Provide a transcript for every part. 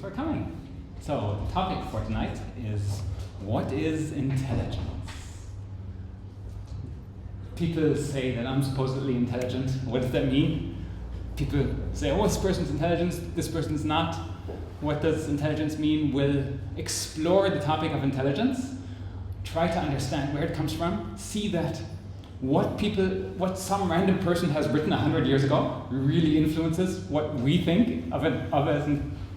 For coming. So, the topic for tonight is, what is intelligence? People say that I'm supposedly intelligent. What does that mean? People say, oh, this person's intelligent, this person's not. What does intelligence mean? We'll explore the topic of intelligence, try to understand where it comes from, see that what some random person has written 100 years ago really influences what we think of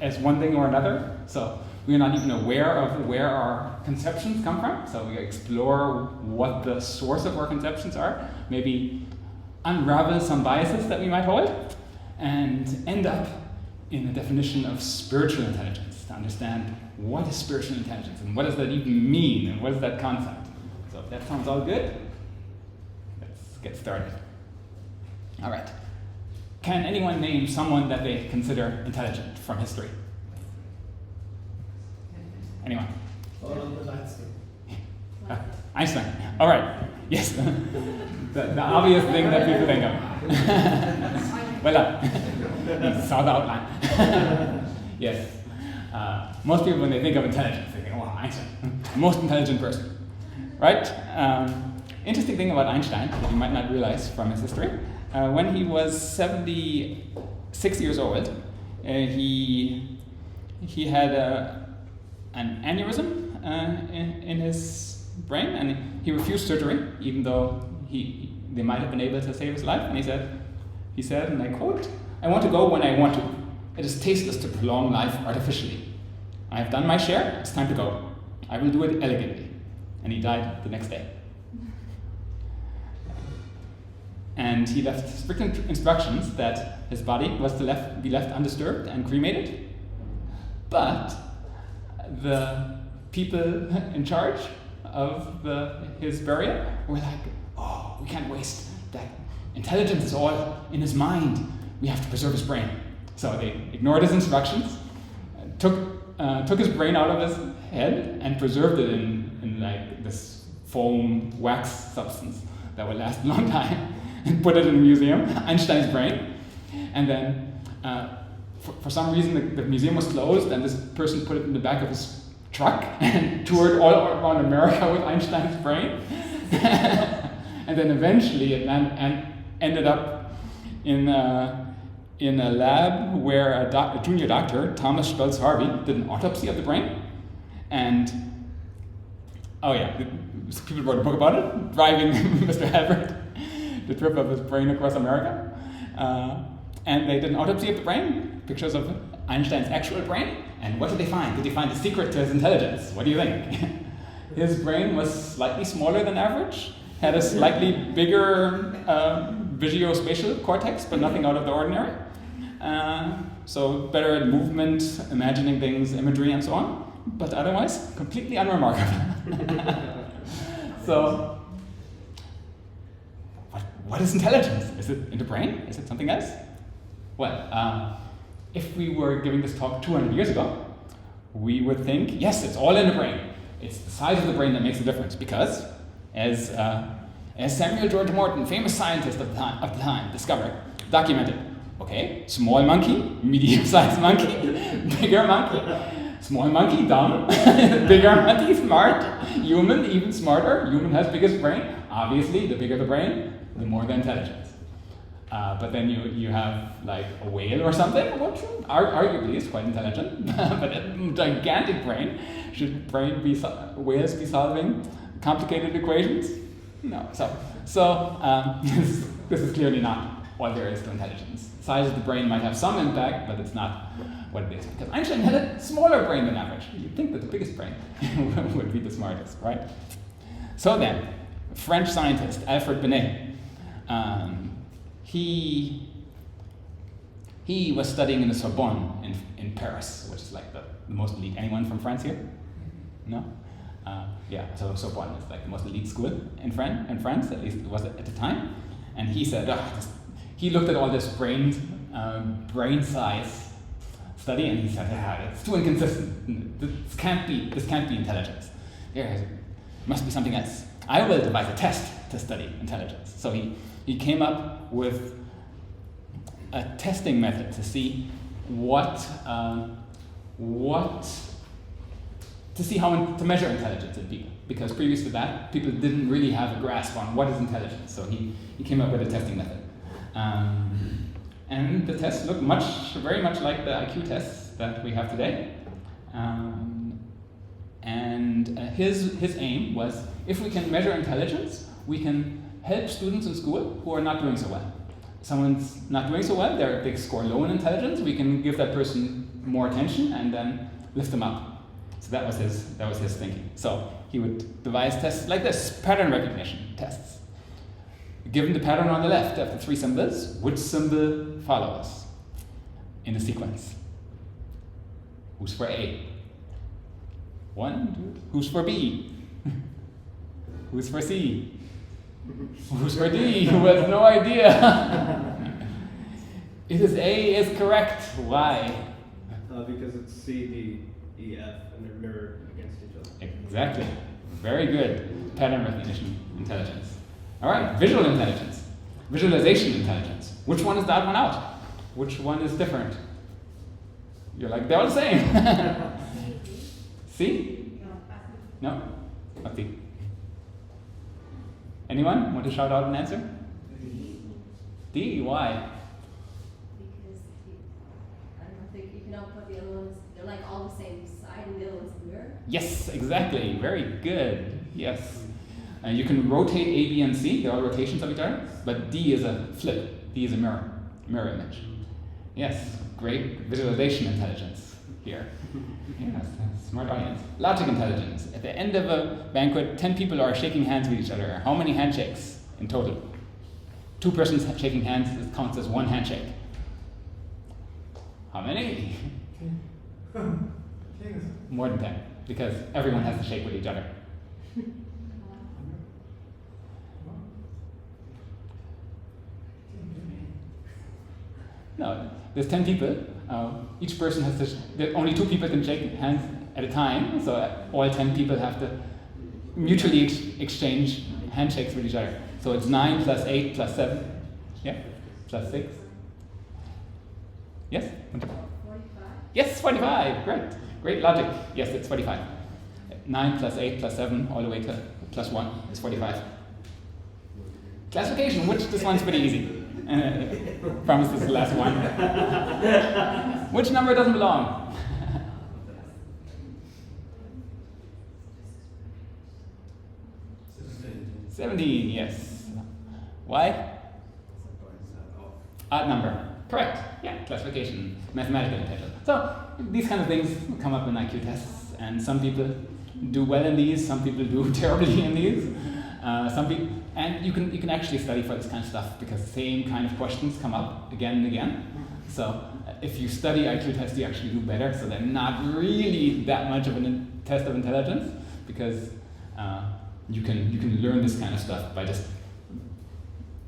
as one thing or another. So we're not even aware of where our conceptions come from. So we explore what the source of our conceptions are, maybe unravel some biases that we might hold, and end up in a definition of spiritual intelligence, to understand what is spiritual intelligence and what does that even mean and what is that concept. So if that sounds all good, let's get started. All right. Can anyone name someone that they consider intelligent from history? Anyone? Einstein. All right. Yes. the obvious thing that people think of. Well done. Saw the outline. Yes. Most people, when they think of intelligence, they think, oh, Einstein, most intelligent person. Right? Interesting thing about Einstein that you might not realize from his history. When he was 76 years old, he had an aneurysm in his brain, and he refused surgery, even though they might have been able to save his life. And he said, and I quote, "I want to go when I want to. It is tasteless to prolong life artificially. I have done my share, it's time to go. I will do it elegantly." And he died the next day. And he left strict instructions that his body was to be left undisturbed and cremated. But the people in charge of his burial were like, oh, we can't waste that. Intelligence is all in his mind. We have to preserve his brain. So they ignored his instructions, took his brain out of his head and preserved it in like this foam wax substance that would last a long time, and put it in a museum, Einstein's brain. And then for some reason the museum was closed, and this person put it in the back of his truck and toured all around America with Einstein's brain. And then eventually it ended up in a lab where a junior doctor, Thomas Stolz Harvey, did an autopsy of the brain. And, oh yeah, people wrote a book about it, driving Mr. Halbert the trip of his brain across America. And they did an autopsy of the brain, pictures of Einstein's actual brain. And what did they find? Did they find the secret to his intelligence? What do you think? His brain was slightly smaller than average, had a slightly bigger visuospatial cortex, but nothing out of the ordinary. So better at movement, imagining things, imagery, and so on. But otherwise, completely unremarkable. So, what is intelligence? Is it in the brain? Is it something else? Well, if we were giving this talk 200 years ago, we would think, yes, it's all in the brain. It's the size of the brain that makes a difference, because as Samuel George Morton, famous scientist of the time, documented, okay, small monkey, medium-sized monkey, bigger monkey, small monkey, dumb, bigger monkey, smart, human, even smarter, human has biggest brain. Obviously, the bigger the brain, the more the intelligence. But then you have like a whale or something, which arguably is quite intelligent, but a gigantic brain. Should whales be solving complicated equations? No. So this is clearly not all there is to intelligence. The size of the brain might have some impact, but it's not what it is. Because Einstein had a smaller brain than average. You'd think that the biggest brain would be the smartest, right? So then, French scientist Alfred Binet, he was studying in the Sorbonne in Paris, which is like the most elite. Anyone from France here? No? Yeah, so Sorbonne is like the most elite school in France, at least it was at the time. And he said, he looked at all this brain size study, and he said, it's too inconsistent. This can't be intelligence. There must be something else. I will devise a test to study intelligence. So he came up with a testing method to see what to see how to measure intelligence in people, because previous to that, people didn't really have a grasp on what is intelligence. So he came up with a testing method. And the tests look very much like the IQ tests that we have today. His aim was, if we can measure intelligence, we can help students in school who are not doing so well. Someone's not doing so well, they score low in intelligence, we can give that person more attention and then lift them up. So that was his thinking. So he would devise tests like this, pattern recognition tests. Given the pattern on the left of the three symbols, which symbol follows in the sequence? Who's for A? 1, 2. Who's for B? Who's for C? Who's for D? Who has no idea? It is A is correct. Why? Because it's C, D, E, F, and they're mirrored against each other. Exactly. Very good. Pattern recognition intelligence. All right, visual intelligence. Visualization intelligence. Which one is the odd one out? Which one is different? You're like, they're all the same. C? No? What's C? Anyone want to shout out an answer? D. Why? Because I don't think you can output the other ones. They're like all the same side, and the other one's the mirror. Yes, exactly. Very good. Yes. You can rotate A, B, and C. They're all rotations of each other. But D is a flip. D is a mirror image. Yes. Great visualization intelligence here. Yes, smart audience. Logic intelligence. At the end of a banquet, 10 people are shaking hands with each other. How many handshakes in total? 2 persons shaking hands, it counts as 1 handshake. How many? More than 10, because everyone has to shake with each other. No, there's 10 people. Each person has to, only 2 people can shake hands at a time, so all 10 people have to mutually exchange handshakes with each other. So it's 9 plus 8 plus 7, yeah, plus 6. Yes? 45. Yes, 45, great logic. Yes, it's 45. 9 plus 8 plus 7 all the way to plus 1 is 45. Classification, this one's pretty easy. Promise this is the last one. Which number doesn't belong? 17, yes. Why? Odd number. Correct. Yeah, classification, mathematical intelligence. So these kind of things come up in IQ tests, and some people do well in these, some people do terribly in these. And you can actually study for this kind of stuff because the same kind of questions come up again and again. So if you study IQ tests, you actually do better. So they're not really that much of a test of intelligence because you can learn this kind of stuff by just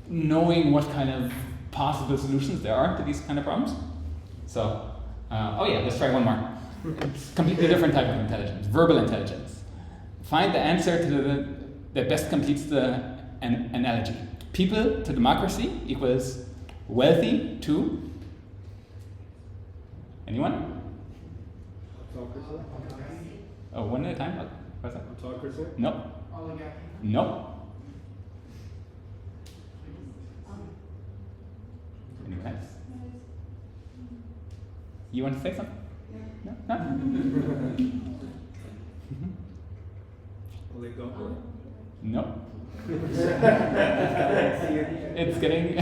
knowing what kind of possible solutions there are to these kind of problems. So, let's try one more. It's a completely different type of intelligence, verbal intelligence. Find the answer to that best completes the analogy. People to democracy equals wealthy to anyone? Autocracy? Oh, one at a time? What's that? Autocracy? No. No. Anyone else? You want to say something? No? Oligopoly? No. It's getting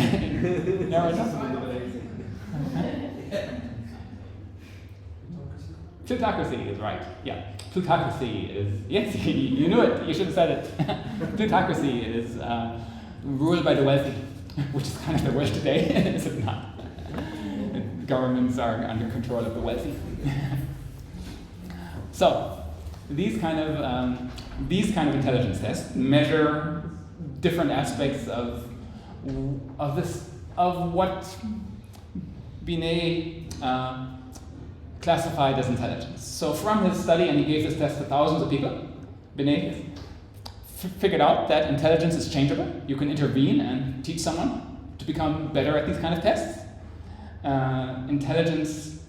narrowed down. Plutocracy is right. Yeah. Plutocracy is, yes, you knew it. You should have said it. Plutocracy is ruled by the wealthy, which is kind of the world today, is it not? Governments are under control of the wealthy. So, these kind of intelligence tests measure different aspects of what Binet classified as intelligence. So from his study, and he gave this test to thousands of people, Binet figured out that intelligence is changeable. You can intervene and teach someone to become better at these kind of tests. Intelligence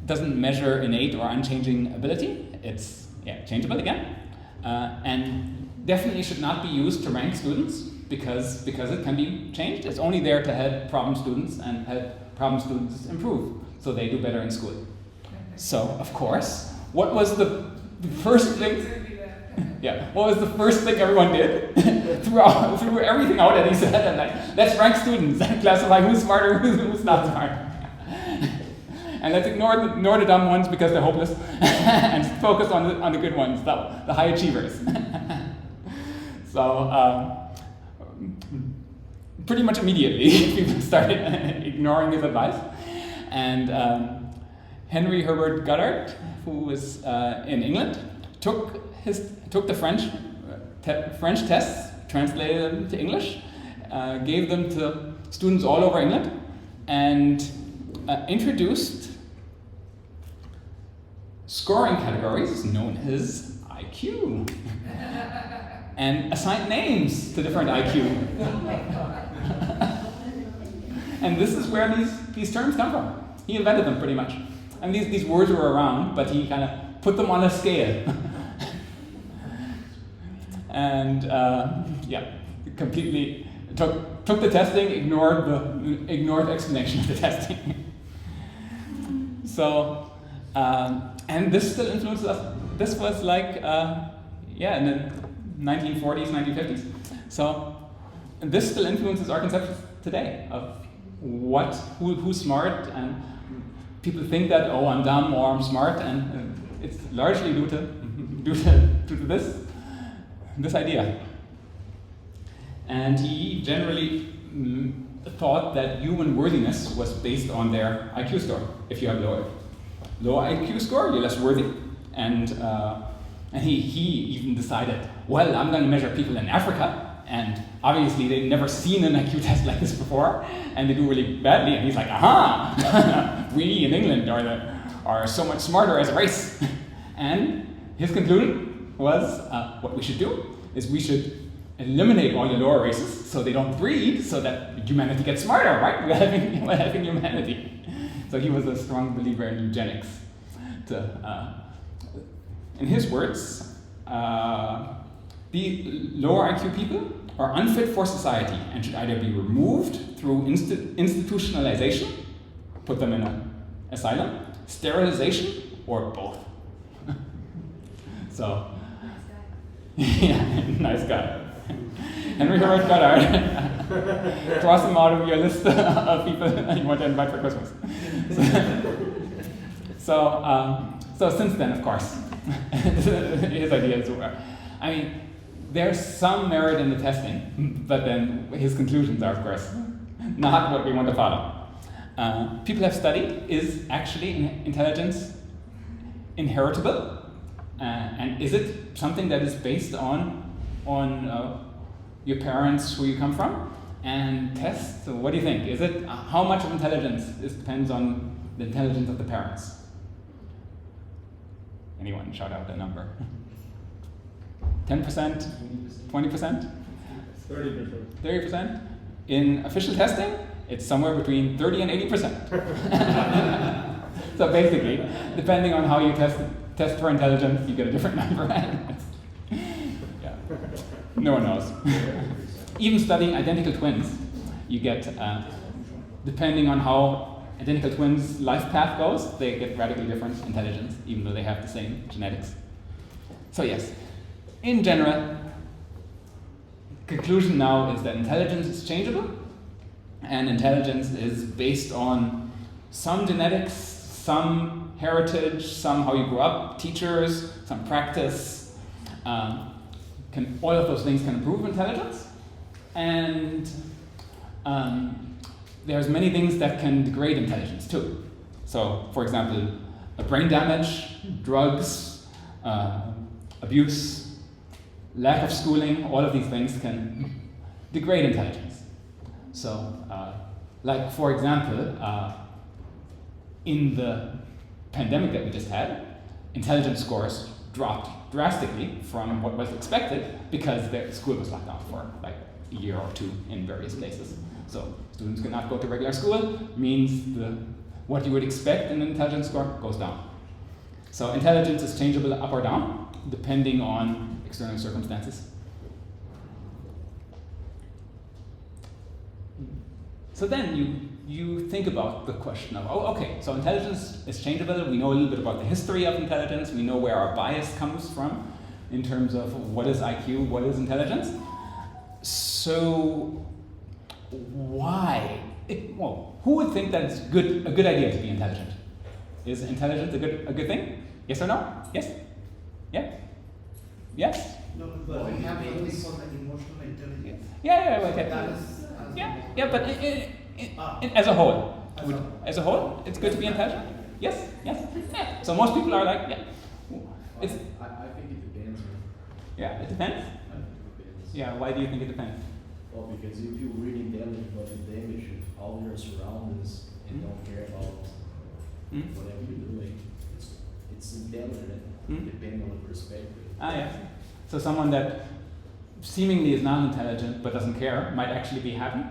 doesn't measure innate or unchanging ability. It's changeable again, and definitely should not be used to rank students because it can be changed. It's only there to help problem students and help problem students improve so they do better in school. So, of course, what was the first thing? What was the first thing everyone did? threw everything out that he said and let's rank students and classify who's smarter, who's not smart. And let's ignore the dumb ones because they're hopeless and focus on the good ones, the high achievers. So pretty much immediately people started ignoring his advice. And Henry Herbert Goddard, who was in England, took the French tests, translated them to English, gave them to students all over England, and introduced scoring categories known as IQ, and assigned names to different IQ. And this is where these terms come from. He invented them pretty much. And these words were around, but he kind of put them on a scale. And completely took the testing, ignored the explanation of the testing. So, and this still influences us. This was like, in the 1940s, 1950s. So, this still influences our conceptions today of who's smart, and people think that, oh, I'm dumb or I'm smart, and it's largely due to this idea. And he generally thought that human worthiness was based on their IQ score. If you have low IQ score, you're less worthy. And he even decided, well, I'm going to measure people in Africa, and obviously they've never seen an IQ test like this before, and they do really badly. And he's like, aha, we in England are so much smarter as a race. And his conclusion was, what we should do is we should eliminate all the lower races so they don't breed, so that humanity gets smarter, right? We're helping humanity. So he was a strong believer in eugenics. In his words, the lower IQ people are unfit for society and should either be removed through institutionalization, put them in an asylum, sterilization, or both. So, nice guy. Henry Herbert Goddard. Cross him out of your list of people you want to invite for Christmas. So since then, of course, his ideas were, there's some merit in the testing, but then his conclusions are, of course, not what we want to follow. People have studied, is actually intelligence inheritable? And is it something that is based on your parents, who you come from? And tests, so what do you think? Is it, how much of intelligence depends on the intelligence of the parents? Anyone shout out a number? 10%? 20%? 30%. 30%? In official testing, it's somewhere between 30 and 80%. So basically, depending on how you test for intelligence, you get a different number. Yeah. No one knows. Even studying identical twins, you get, depending on how identical twins' life path goes, they get radically different intelligence, even though they have the same genetics. So yes, in general, conclusion now is that intelligence is changeable, and intelligence is based on some genetics, some heritage, some how you grew up, teachers, some practice. All of those things can improve intelligence, and there's many things that can degrade intelligence too. So, for example, brain damage, drugs, abuse, lack of schooling, all of these things can degrade intelligence. So, like for example, in the pandemic that we just had, intelligence scores dropped drastically from what was expected because the school was locked down for like a year or two in various places. So students could not go to regular school, means what you would expect in an intelligence score goes down. So intelligence is changeable up or down, depending on external circumstances. So then you think about the question of, oh, okay, so intelligence is changeable. We know a little bit about the history of intelligence. We know where our bias comes from in terms of what is IQ, what is intelligence. So why? Who would think that it's a good idea to be intelligent? Is intelligence a good thing? Yes or no? Yes? Yeah? Yes? No, but we have something called like emotional intelligence. Yeah, okay. That is. Yeah, but as a whole, as a whole, it's good to be intelligent. Yes. Yeah. So most people are like, yeah. I think it depends. Yeah, it depends. I think it depends. Yeah, why do you think it depends? Well, because if you're really intelligent but you damage all your surroundings and don't care about whatever you're doing, it's intelligent depending on the perspective. Yeah. So someone that seemingly is non-intelligent but doesn't care might actually be happy,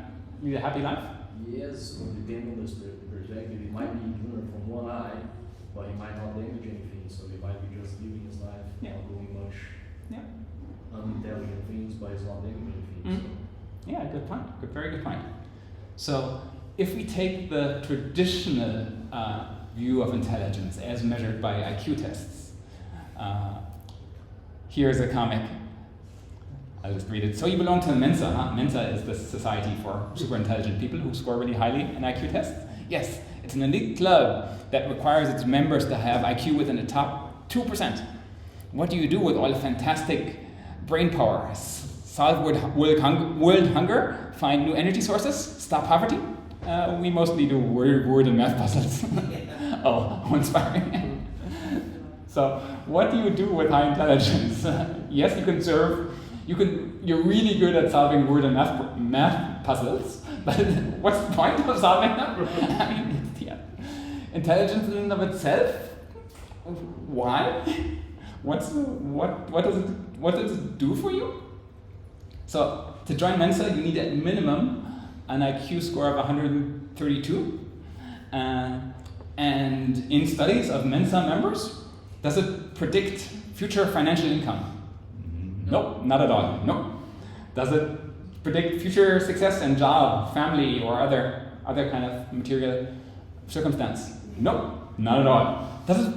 lead a happy life. Yes, depending on the perspective, he might be ignorant from one eye, but he might not damage anything. So he might be just living his life, not doing much unintelligent things, but he's not damaging anything. So. Yeah, good point. Very good point. So if we take the traditional view of intelligence as measured by IQ tests, here's a comic. I'll just read it. So you belong to Mensa, huh? Mensa is the society for super intelligent people who score really highly in IQ tests. Yes, it's an elite club that requires its members to have IQ within the top 2%. What do you do with all the fantastic brain power? Solve world hunger, find new energy sources, stop poverty? We mostly do word and math puzzles. Oh, inspiring. So what do you do with high intelligence? Yes, you're really good at solving word and math puzzles, but what's the point of solving them? I mean, intelligence in and of itself? Why? What does it do for you? So to join Mensa, you need at minimum an IQ score of 132. And in studies of Mensa members, does it predict future financial income? Nope, not at all. Nope. Does it predict future success in job, family, or other kind of material circumstance? Nope, not at all. Does it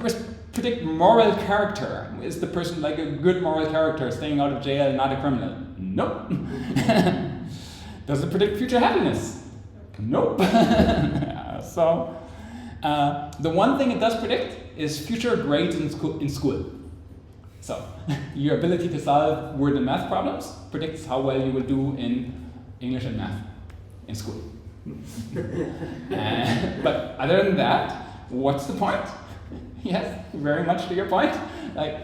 predict moral character? Is the person like a good moral character, staying out of jail, not a criminal? Nope. Does it predict future happiness? Nope. So, the one thing it does predict is future grades in school. So, your ability to solve word and math problems predicts how well you will do in English and math in school. But other than that, what's the point? Yes, very much to your point. Like,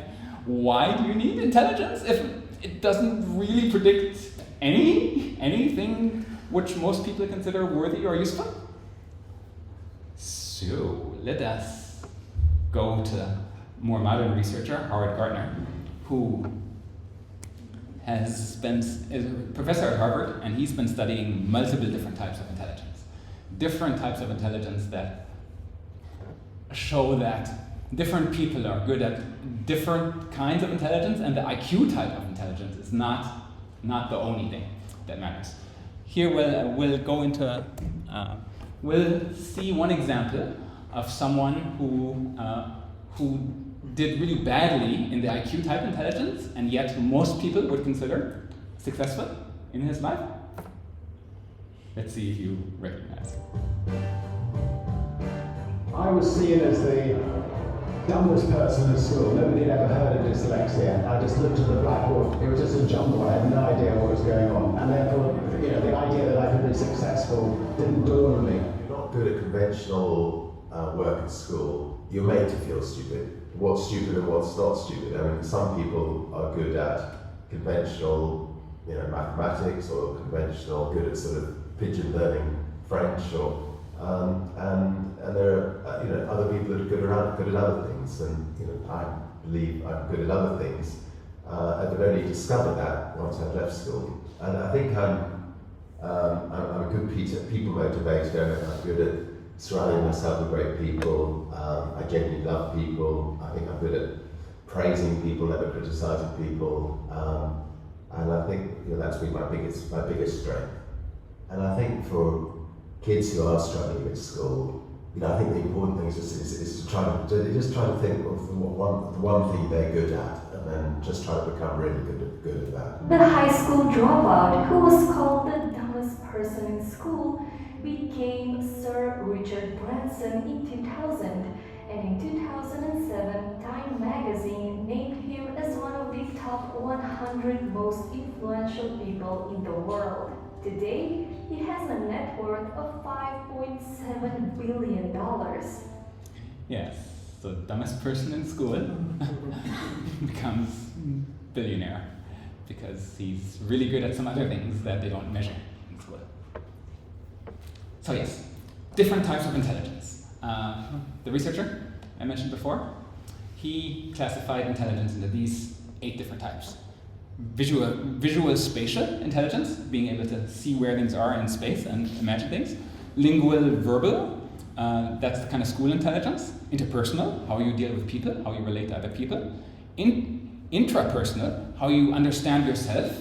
why do you need intelligence if it doesn't really predict anything which most people consider worthy or useful? So let us go to more modern researcher, Howard Gardner, who is a professor at Harvard, and he's been studying multiple different types of intelligence. Different types of intelligence that show that different people are good at different kinds of intelligence, and the IQ type of intelligence is not the only thing that matters. Here we'll go into, we'll see one example of someone who did really badly in the IQ type intelligence, and yet most people would consider successful in his life. Let's see if you recognize. I was seen as the dumbest person in school. Nobody had ever heard of dyslexia. I just looked at the blackboard. It was just a jumble. I had no idea what was going on. And therefore, the idea that I could be successful didn't dawn on me. You're not good at conventional work at school. You're made to feel stupid. What's stupid and what's not stupid. I mean, some people are good at conventional, mathematics, or conventional, good at sort of pidgin learning French, or and there are other people that are good at other things, and I believe I'm good at other things. I've only discovered that once I've left school, and I think I'm a good people motivator. I'm good surrounding myself with great people. I genuinely love people. I think I'm good at praising people, never criticizing people. And I think that's been my biggest strength. And I think for kids who are struggling at school, I think the important thing is to try to think of the one thing they're good at, and then just try to become really good at that. The high school dropout, who was called the dumbest person in school, became Sir Richard Branson in 2000, and in 2007, Time magazine named him as one of the top 100 most influential people in the world. Today, he has a net worth of $5.7 billion. Yes, the dumbest person in school becomes billionaire because he's really good at some other things that they don't measure in school. So yes, different types of intelligence. The researcher I mentioned before, he classified intelligence into these 8 different types. Visual spatial intelligence, being able to see where things are in space and imagine things. Lingual verbal, that's the kind of school intelligence. Interpersonal, how you deal with people, how you relate to other people. Intrapersonal, how you understand yourself,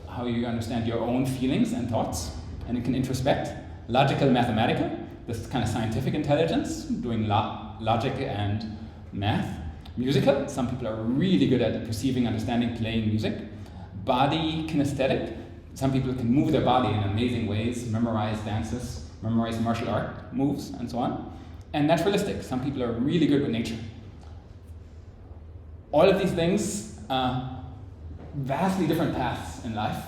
how you understand your own feelings and thoughts, and you can introspect. Logical mathematical, this is kind of scientific intelligence, doing logic and math. Musical, some people are really good at perceiving, understanding, playing music. Body kinesthetic, some people can move their body in amazing ways, memorize dances, memorize martial art moves, and so on. And naturalistic, some people are really good with nature. All of these things, vastly different paths in life.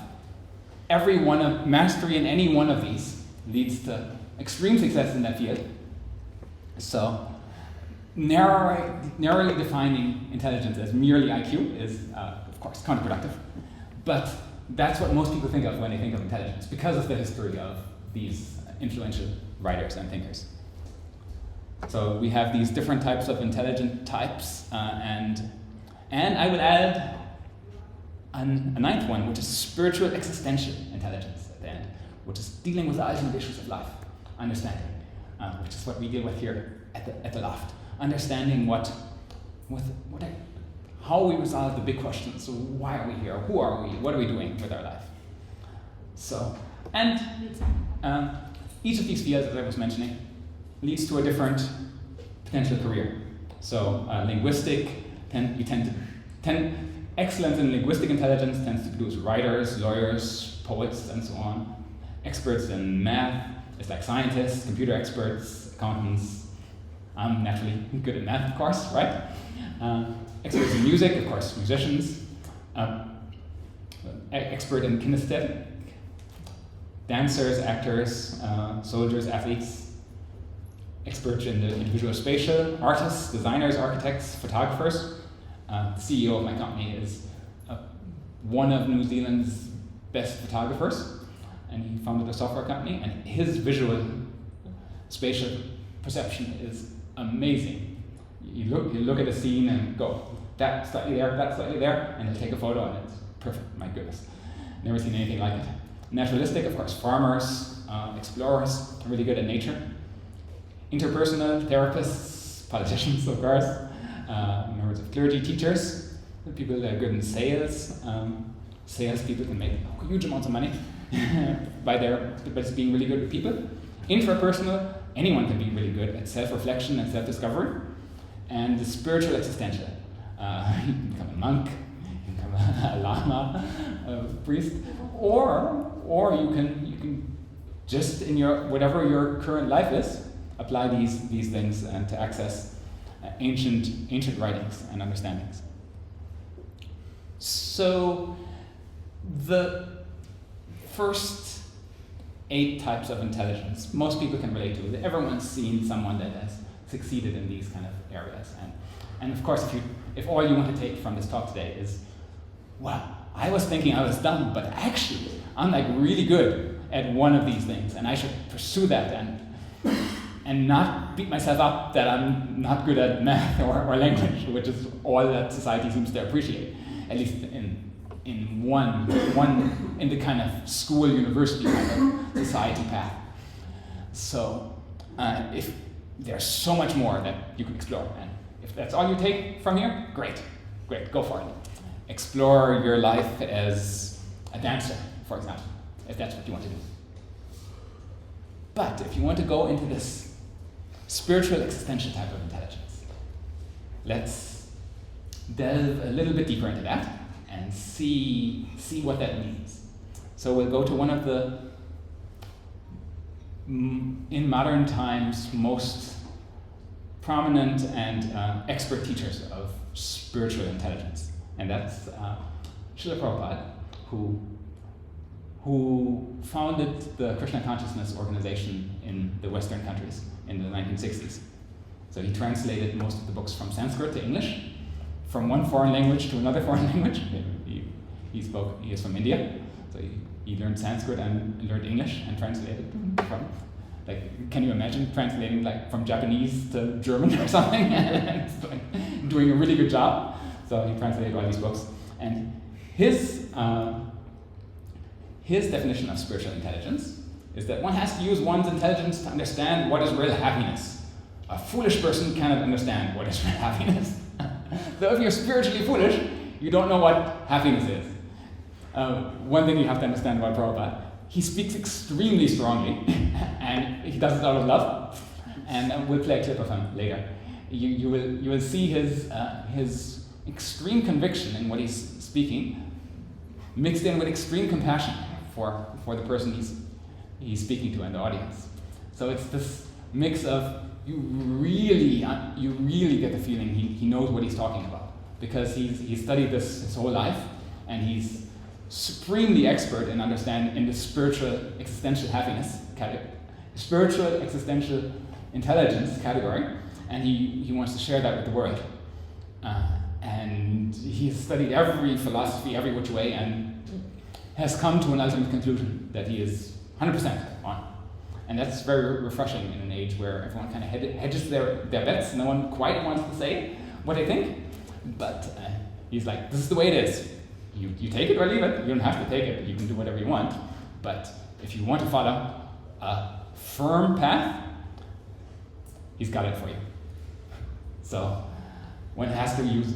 Mastery in any one of these leads to extreme success in that field. So, narrowly defining intelligence as merely IQ is, of course, counterproductive. But that's what most people think of when they think of intelligence, because of the history of these influential writers and thinkers. So we have these different types of intelligent types, and I would add a 9th one, which is spiritual existential intelligence at the end, which is dealing with the ultimate issues of life, understanding, which is what we deal with here at the Loft. Understanding how we resolve the big questions. So why are we here? Who are we? What are we doing with our life? So, and each of these fields, as I was mentioning, leads to a different potential career. So linguistic, excellence in linguistic intelligence tends to produce writers, lawyers, poets, and so on. Experts in math, it's like scientists, computer experts, accountants. I'm naturally good at math, of course, right? Experts in music, of course, musicians. Expert in kinesthetic, dancers, actors, soldiers, athletes. Expert in the visual spatial, artists, designers, architects, photographers. The CEO of my company is one of New Zealand's best photographers, and he founded a software company, and his visual spatial perception is amazing. You look at a scene and go, that's slightly there, and he'll take a photo and it's perfect, my goodness. Never seen anything like it. Naturalistic, of course, farmers, explorers, really good at nature. Interpersonal, therapists, politicians, of course, members of clergy, teachers, people that are good in sales. Sales people can make huge amounts of money by just being really good with people. Intrapersonal, anyone can be really good at self-reflection and self-discovery. And the spiritual existential. You can become a monk, you can become a lama, a priest, or you can just in whatever your current life is, apply these things and to access ancient writings and understandings. So the first 8 types of intelligence most people can relate to. Everyone's seen someone that has succeeded in these kind of areas, and of course, if all you want to take from this talk today is, wow, I was thinking I was dumb, but actually I'm like really good at one of these things, and I should pursue that and not beat myself up that I'm not good at math or language, which is all that society seems to appreciate, at least in one in the kind of school university kind of society path. So if there's so much more that you can explore. And if that's all you take from here, great, go for it. Explore your life as a dancer, for example, if that's what you want to do. But if you want to go into this spiritual existential type of intelligence, let's delve a little bit deeper into that and see what that means. So we'll go to one of the, in modern times, most prominent and expert teachers of spiritual intelligence. And that's Srila Prabhupada, who founded the Krishna Consciousness organization in the Western countries in the 1960s. So he translated most of the books from Sanskrit to English, from one foreign language to another foreign language. He is from India, so he learned Sanskrit and learned English and translated from, like, can you imagine translating like from Japanese to German or something? And doing a really good job. So he translated all these books. And his definition of spiritual intelligence is that one has to use one's intelligence to understand what is real happiness. A foolish person cannot understand what is real happiness. So if you're spiritually foolish, you don't know what happiness is. One thing you have to understand about Prabhupada, he speaks extremely strongly, and he does it out of love. And we'll play a clip of him later. You will see his extreme conviction in what he's speaking, mixed in with extreme compassion for the person he's speaking to in the audience. So it's this mix of you really get the feeling he knows what he's talking about, because he's studied this his whole life, and he's supremely expert in understanding the spiritual existential happiness category, spiritual existential intelligence category, and he wants to share that with the world. And he's studied every philosophy, every which way, and has come to an ultimate conclusion that he is 100% on. And that's very refreshing in an age where everyone kind of hedges their bets. No one quite wants to say what they think, but he's like, this is the way it is. You take it or leave it. You don't have to take it. You can do whatever you want. But if you want to follow a firm path, he's got it for you. So one has to use,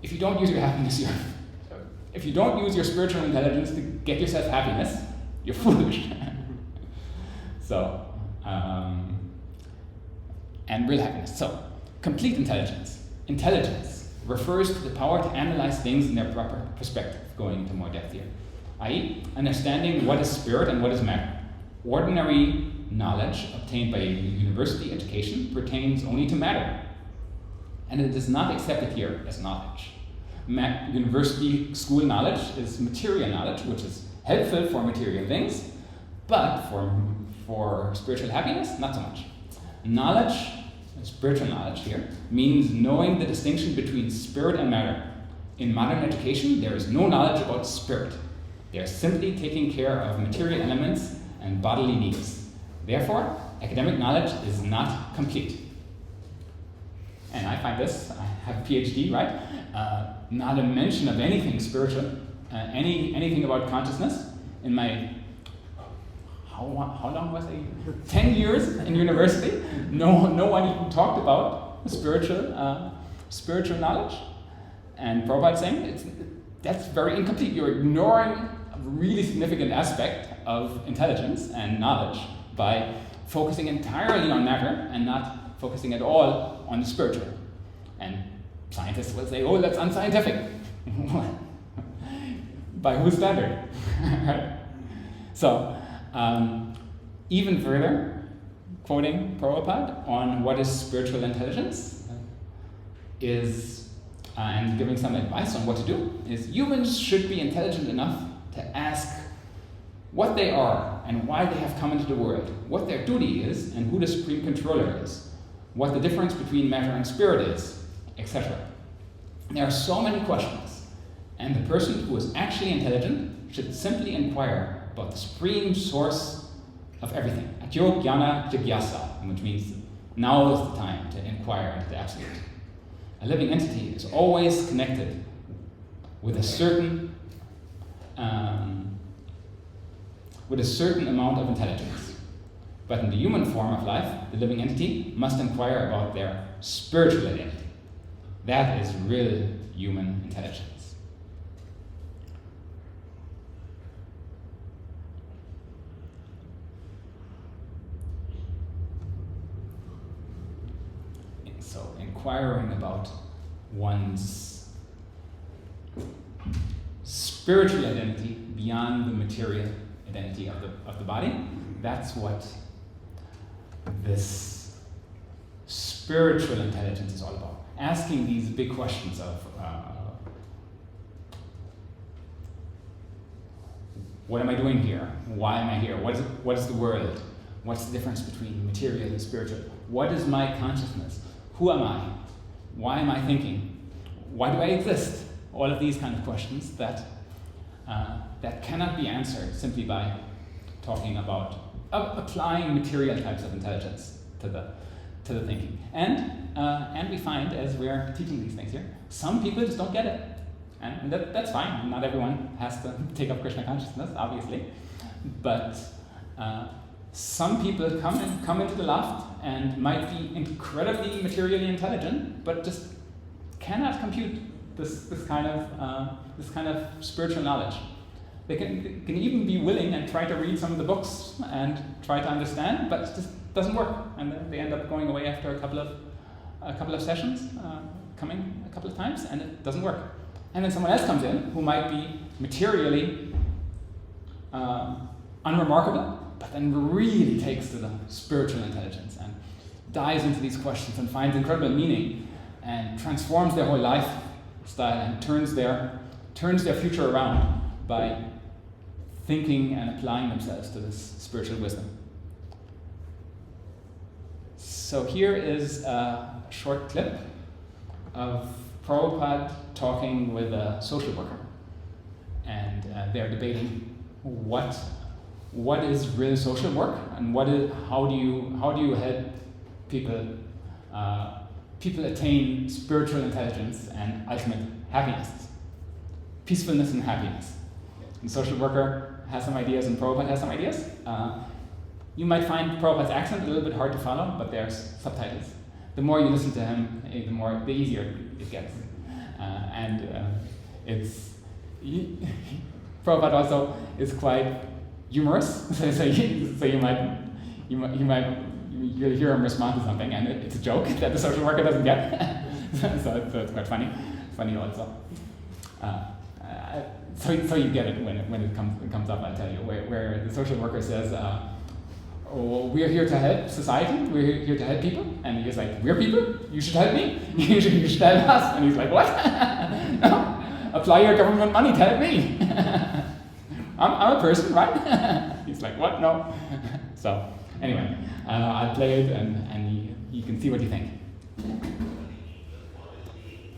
if you don't use your happiness, if you don't use your spiritual intelligence to get yourself happiness, you're foolish. So, and real happiness. So, complete intelligence. Intelligence refers to the power to analyze things in their proper perspective, going into more depth here. i.e., understanding what is spirit and what is matter. Ordinary knowledge obtained by a university education pertains only to matter, and it is not accepted here as knowledge. University school knowledge is material knowledge, which is helpful for material things, but for spiritual happiness, not so much. Knowledge, spiritual knowledge here, means knowing the distinction between spirit and matter. In modern education, there is no knowledge about spirit. They are simply taking care of material elements and bodily needs. Therefore, academic knowledge is not complete. And I find this, I have a PhD, right? Not a mention of anything spiritual, anything about consciousness in my, how long was I? 10 years in university. No one even talked about spiritual knowledge. And Prabhupada saying that's very incomplete. You're ignoring a really significant aspect of intelligence and knowledge by focusing entirely on matter and not focusing at all on the spiritual. And scientists will say, oh, that's unscientific. By whose standard? Right? So, even further, quoting Prabhupada on what is spiritual intelligence, is, and giving some advice on what to do, is humans should be intelligent enough to ask what they are and why they have come into the world, what their duty is and who the supreme controller is, what the difference between matter and spirit is, etc. There are so many questions, and the person who is actually intelligent should simply inquire about the supreme source of everything. Atyo jnana jigyasa, which means now is the time to inquire into the absolute. A living entity is always connected with a certain amount of intelligence. But in the human form of life, the living entity must inquire about their spiritual identity. That is real human intelligence. So, inquiring about one's spiritual identity beyond the material identity of the body, that's what this spiritual intelligence is all about. Asking these big questions of what am I doing here? Why am I here? What is the world? What's the difference between material and spiritual? What is my consciousness? Who am I? Why am I thinking? Why do I exist? All of these kind of questions that cannot be answered simply by talking about applying material types of intelligence to the thinking. And we find, as we're teaching these things here, some people just don't get it. And that's fine. Not everyone has to take up Krishna consciousness, obviously. But some people come into the loft and might be incredibly materially intelligent, but just cannot compute this kind of spiritual knowledge. They can even be willing and try to read some of the books and try to understand, but it just doesn't work, and they end up going away after a couple of sessions, coming a couple of times, and it doesn't work. And then someone else comes in who might be materially unremarkable, but then really takes to the spiritual intelligence and dives into these questions and finds incredible meaning and transforms their whole lifestyle and turns their future around by thinking and applying themselves to this spiritual wisdom. So here is a short clip of Prabhupada talking with a social worker, and they're debating what is real social work and how do you help people attain spiritual intelligence and ultimate happiness, peacefulness and happiness. And the social worker has some ideas and Prabhupada has some ideas. You might find Prabhupada's accent a little bit hard to follow, but there's subtitles. The more you listen to him, the easier it gets. Prabhupada also is quite humorous, so you'll hear him respond to something, and it's a joke that the social worker doesn't get. so it's quite funny also. So you get it when it comes up. I'll tell you where the social worker says, "Oh, we're here to help society. We're here to help people," and he's like, "We're people. You should help me. You should help us." And he's like, "What? No, apply your government money to help me. I'm a person, right?" He's like, "What? No." So anyway, I'll play it and you can see what you think.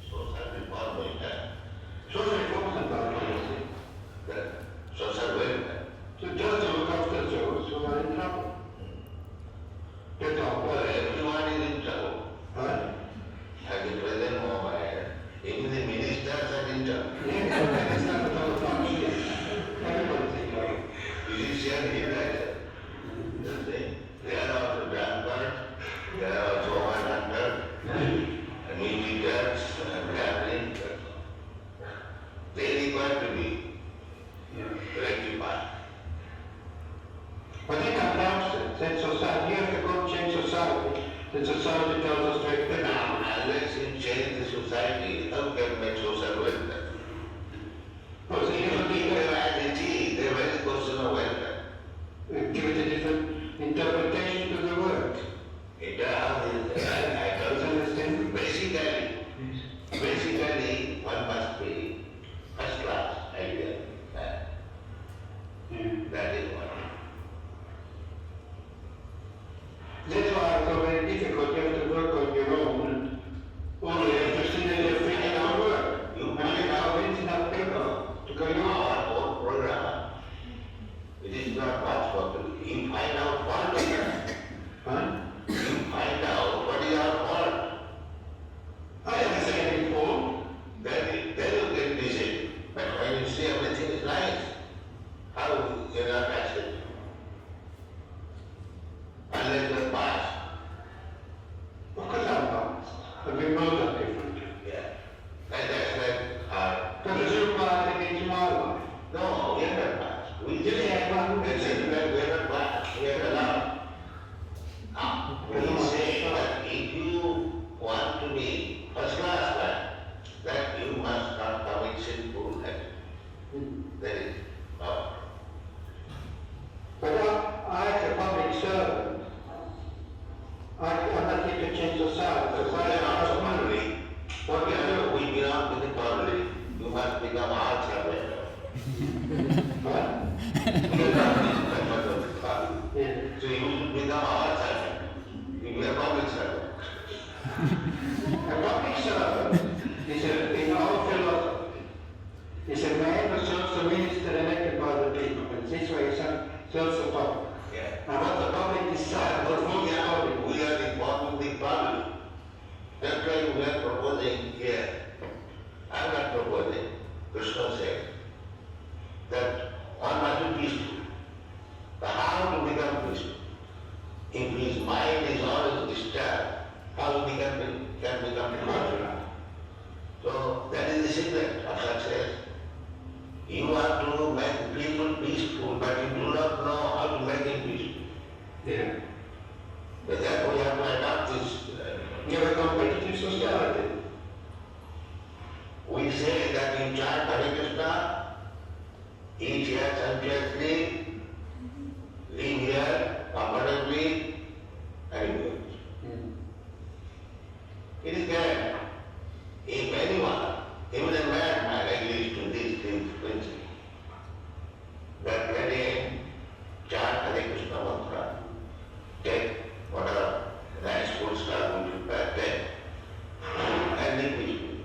Social welfare. So just to look after those who are in trouble. Everyone is in trouble. Right? At the present moment, even the ministers are in trouble. Physician is like that. They are also grandparents, they are also overhunters. And we know that differently. Yeah. And that's like, does it apply into my life? No, we are not class. We just have one. That's it, we are not class. We are allowed. We say that if you want to be first class man, that you must not commit sinful habit. That is power. But as a public servant, I'm not here to change society. Society is not public. What we do, we belong to the public. You must become our servant. What? You are not the servant of the public. So you should become our servant. You be a public servant. A public servant is in our philosophy, is a man who serves the minister elected by the people. And this way he serves the public. Yeah. And what the public decides, what we are involved with the public. That's why we are proposing here. I'm not proposing. Krishna said that one must be peaceful. But how to become peaceful? If his mind is always disturbed, how he can become confident? So that is the secret of success. You want to make people peaceful, but you do not know how to make them peaceful. Yeah. But therefore we have to adopt this. We have a competitive society. We say that in chant Hare Krishna, eat here sumptuously, live here comfortably, and good. It is there. If anyone, even a madman, agrees to these things principles, that let him chant Hare Krishna mantra, take whatever nice food stuff we prepare, take, and live peacefully.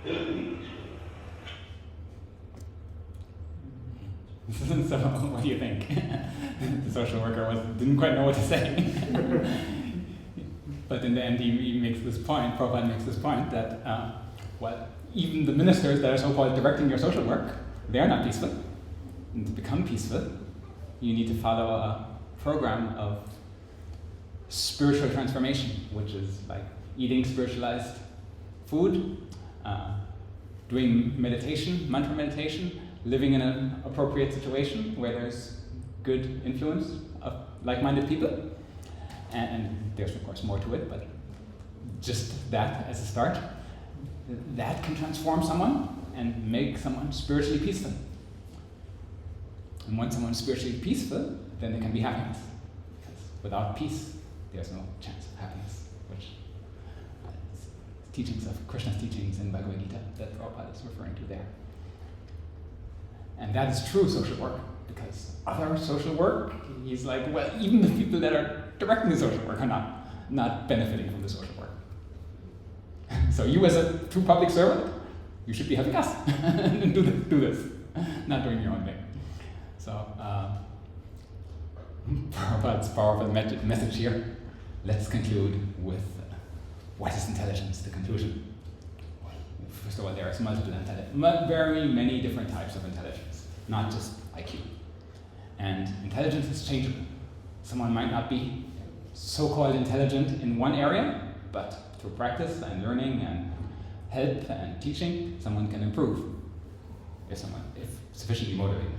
He will be peaceful. So, what do you think? The social worker didn't quite know what to say. But in the end, he makes this point, Prabhupada makes this point that, even the ministers that are so-called directing your social work, they are not peaceful. And to become peaceful, you need to follow a program of spiritual transformation, which is like eating spiritualized food, doing meditation, mantra meditation, living in an appropriate situation where there's good influence of like-minded people. And there's of course more to it, but just that as a start, that can transform someone and make someone spiritually peaceful. And when someone's spiritually peaceful, then there can be happiness. Because without peace, there's no chance of happiness, which is teachings of Krishna's teachings in Bhagavad Gita that Prabhupada is referring to there. And that is true social work, because other social work, he's like, well, even the people that are directing the social work are not benefiting from the social work. So you as a true public servant, you should be helping us and do this, not doing your own thing. So, Prabhupada's powerful message here. Let's conclude with what is intelligence, the conclusion. First of all, there is very many different types of intelligence, not just IQ. And intelligence is changeable. Someone might not be so-called intelligent in one area, but through practice and learning and help and teaching, someone can improve if sufficiently motivated.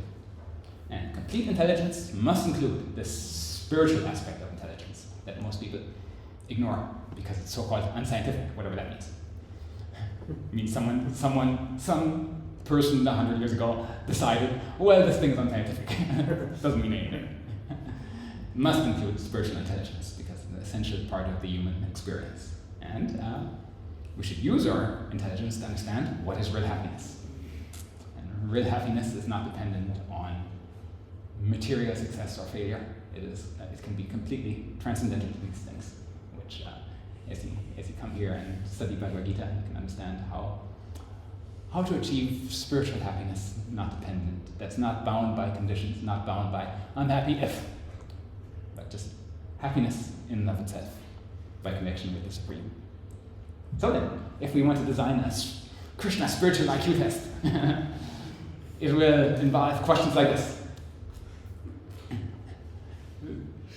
And complete intelligence must include the spiritual aspect of intelligence that most people ignore because it's so-called unscientific, whatever that means. It means some person 100 years ago decided, well, this thing is unscientific. Doesn't mean anything. Must include spiritual intelligence because it's an essential part of the human experience. And we should use our intelligence to understand what is real happiness. And real happiness is not dependent on material success or failure. It can be completely transcendental to these things, which as you come here and study Bhagavad Gita, you can understand how to achieve spiritual happiness, not dependent. That's not bound by conditions, not bound by I'm happy if, but just happiness in and of itself by connection with the Supreme. So then, if we want to design a Krishna spiritual IQ test, it will involve questions like this.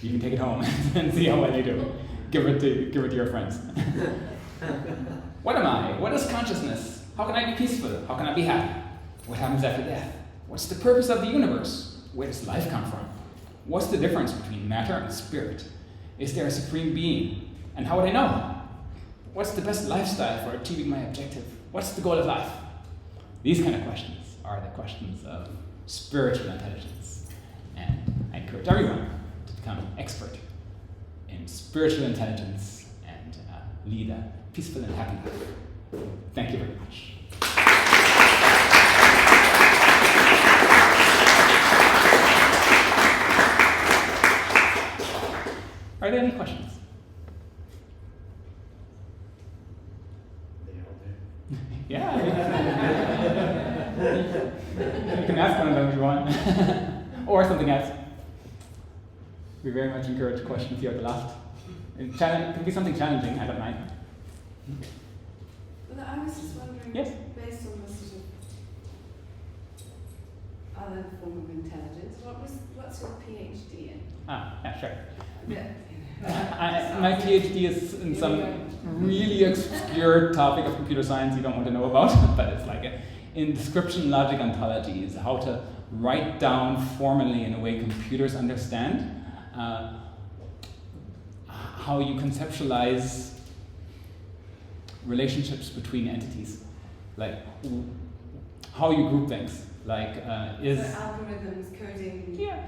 You can take it home and see how well you do. Give it to your friends. What am I? What is consciousness? How can I be peaceful? How can I be happy? What happens after death? What's the purpose of the universe? Where does life come from? What's the difference between matter and spirit? Is there a supreme being? And how would I know? What's the best lifestyle for achieving my objective? What's the goal of life? These kind of questions are the questions of spiritual intelligence. And I encourage everyone to become an expert in spiritual intelligence and lead a peaceful and happy life. Thank you very much. Are there any questions? Yeah. You can ask one of them if you want. Or something else. We very much encourage questions here at the last. It can be something challenging, I don't mind. Well, I was just wondering, Yes? based on the sort of other form of intelligence, what's your PhD in? Yeah, sure. Yeah. My PhD is in some really obscure topic of computer science you don't want to know about, but it's like in description logic ontology is how to write down formally in a way computers understand how you conceptualize relationships between entities, like how you group things, like is so algorithms, coding. Yeah.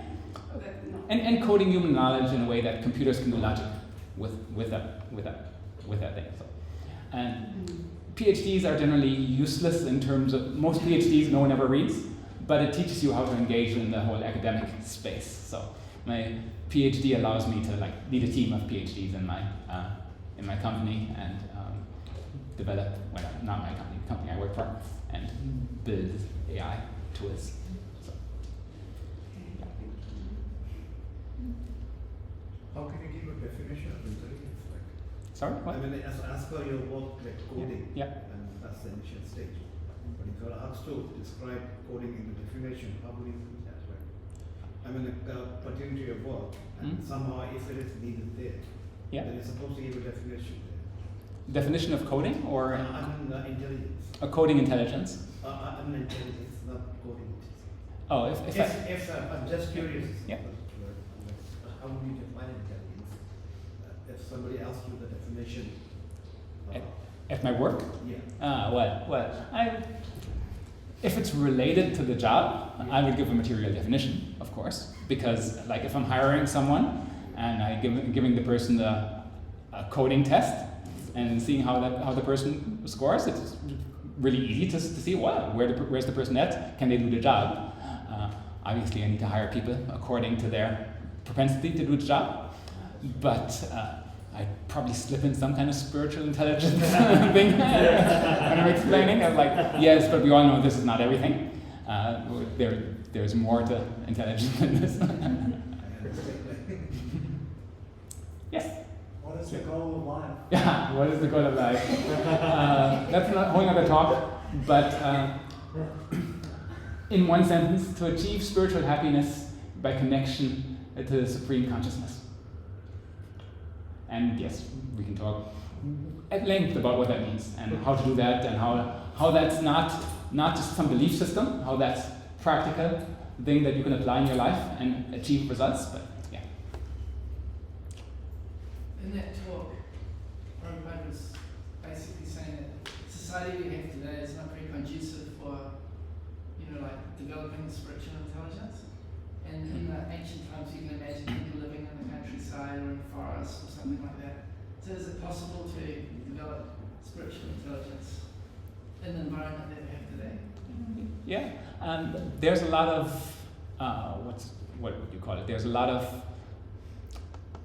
But not. And coding human knowledge in a way that computers can do logic with that thing. So, and PhDs are generally useless in terms of most PhDs no one ever reads, but it teaches you how to engage in the whole academic space. So my PhD allows me to lead a team of PhDs in my company and develop, well, not my company, the company I work for, and build AI tools. How can you give a definition of intelligence? Sorry, what? I mean, as per your work, like coding, Yeah. and that's the initial stage. But if you're asked to describe coding in the definition, how will you do that? I mean, pertaining to your work, and somehow if it is needed there, then you're supposed to give a definition there. Definition of coding or intelligence. A coding intelligence? Intelligence, not coding. Oh, I'm just curious. Yeah. How would you define intelligence? If somebody asks you the definition. At my work? Yeah. If it's related to the job, I would give a material definition, of course, because if I'm hiring someone and I'm giving the person a coding test and seeing how the person scores, it's really easy to see where's the person at, can they do the job? Obviously, I need to hire people according to their propensity to do the job, but I'd probably slip in some kind of spiritual intelligence thing when I'm explaining. I'm like, yes, but we all know this is not everything. There's more to intelligence than this. Yes? What is the goal of life? Yeah, what is the goal of life? That's a whole other talk, but in one sentence, to achieve spiritual happiness by connection to the supreme consciousness. And yes, we can talk at length about what that means and how to do that and how that's not just some belief system, how that's practical thing that you can apply in your life and achieve results, but yeah. In that talk, Prabhupada was basically saying that society we have today is not very conducive for, developing spiritual intelligence. And in the ancient times, you can imagine people living in the countryside or in forests or something like that. So is it possible to develop spiritual intelligence in the environment that we have today? Yeah, there's a lot of, what would you call it? There's a lot of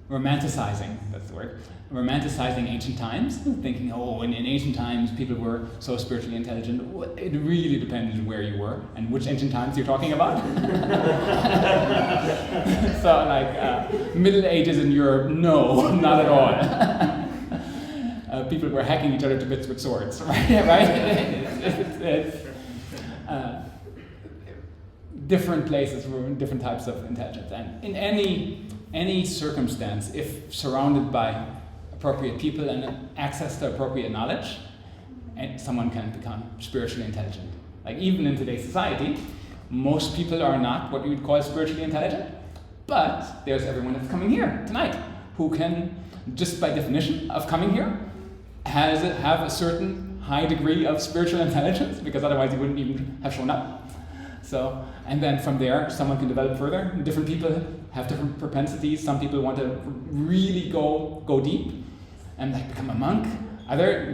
romanticizing, that's the word, romanticizing ancient times, thinking, in ancient times people were so spiritually intelligent. It really depended where you were and which ancient times you're talking about. So Middle Ages in Europe, no, not at all. People were hacking each other to bits with swords, right? Different places were different types of intelligence, and in any circumstance, if surrounded by appropriate people and access to appropriate knowledge, and someone can become spiritually intelligent. Like even in today's society, most people are not what you would call spiritually intelligent, but there's everyone that's coming here tonight who can, just by definition of coming here, have a certain high degree of spiritual intelligence, because otherwise you wouldn't even have shown up. So, and then from there, someone can develop further. Different people have different propensities. Some people want to really go deep and like become a monk,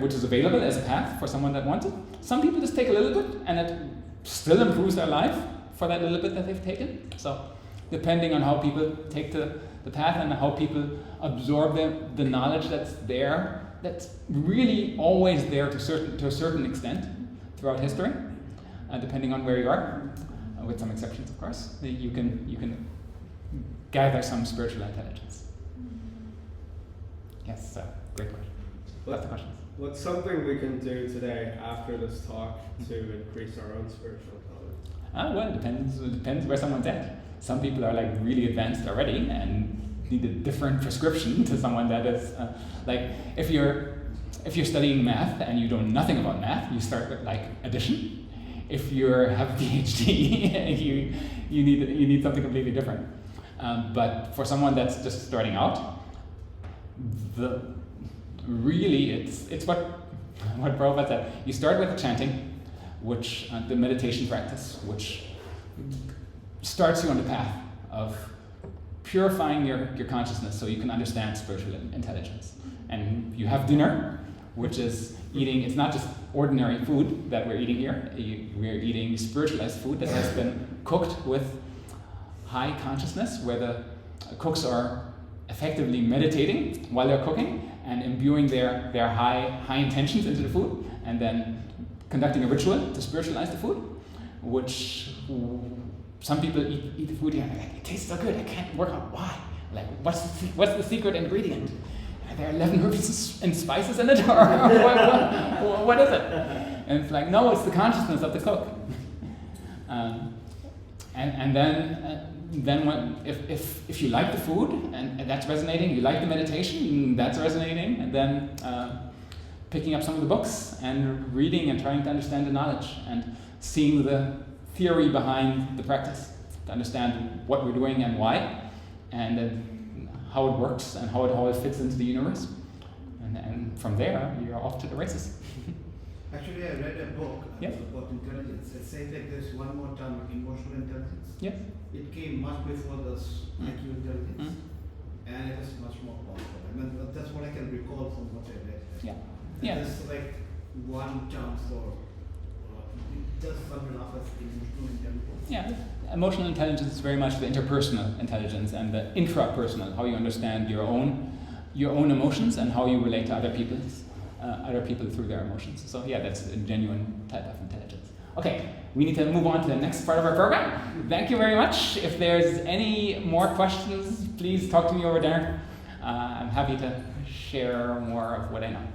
which is available as a path for someone that wants it. Some people just take a little bit, and it still improves their life for that little bit that they've taken. So, depending on how people take the path and how people absorb the knowledge that's there, that's really always there to a certain extent throughout history, depending on where you are, with some exceptions, of course. You can gather some spiritual intelligence. Yes, great question. Lots of questions. What's something we can do today after this talk to increase our own spiritual intelligence? Well, it depends where someone's at. Some people are like really advanced already and need a different prescription to someone that is like if you're studying math and you know nothing about math, you start with like addition. If you have a PhD, you need something completely different. But for someone that's just starting out, it's what Prabhupada said. You start with the chanting, which the meditation practice, which starts you on the path of purifying your consciousness so you can understand spiritual intelligence. And you have dinner, which is eating, it's not just ordinary food that we're eating here. We're eating spiritualized food that has been cooked with high consciousness, where the cooks are effectively meditating while they're cooking and imbuing their high intentions into the food, and then conducting a ritual to spiritualize the food, which some people eat the food here and they're like, it tastes so good, I can't work out why. Like, what's the secret ingredient? Are there 11 herbs and spices in it, or what is it? And it's like, no, it's the consciousness of the cook. And then when, if you like the food and that's resonating, you like the meditation, that's resonating, and then picking up some of the books and reading and trying to understand the knowledge and seeing the theory behind the practice, to understand what we're doing and why, and then how it works and how it all fits into the universe. And from there, you're off to the races. Actually, I read a book Yeah. about intelligence. It says that there's one more term, emotional intelligence. Yeah. It came much before this IQ intelligence, and it is much more powerful. I mean, that's what I can recall from what I read. Yeah. And Yeah. there's like one term for just sum it up as emotional intelligence. Yeah, emotional intelligence is very much the interpersonal intelligence and the intrapersonal, how you understand your own emotions and how you relate to other people through their emotions. So yeah, that's a genuine type of intelligence. Okay, we need to move on to the next part of our program. Thank you very much. If there's any more questions, please talk to me over dinner. I'm happy to share more of what I know.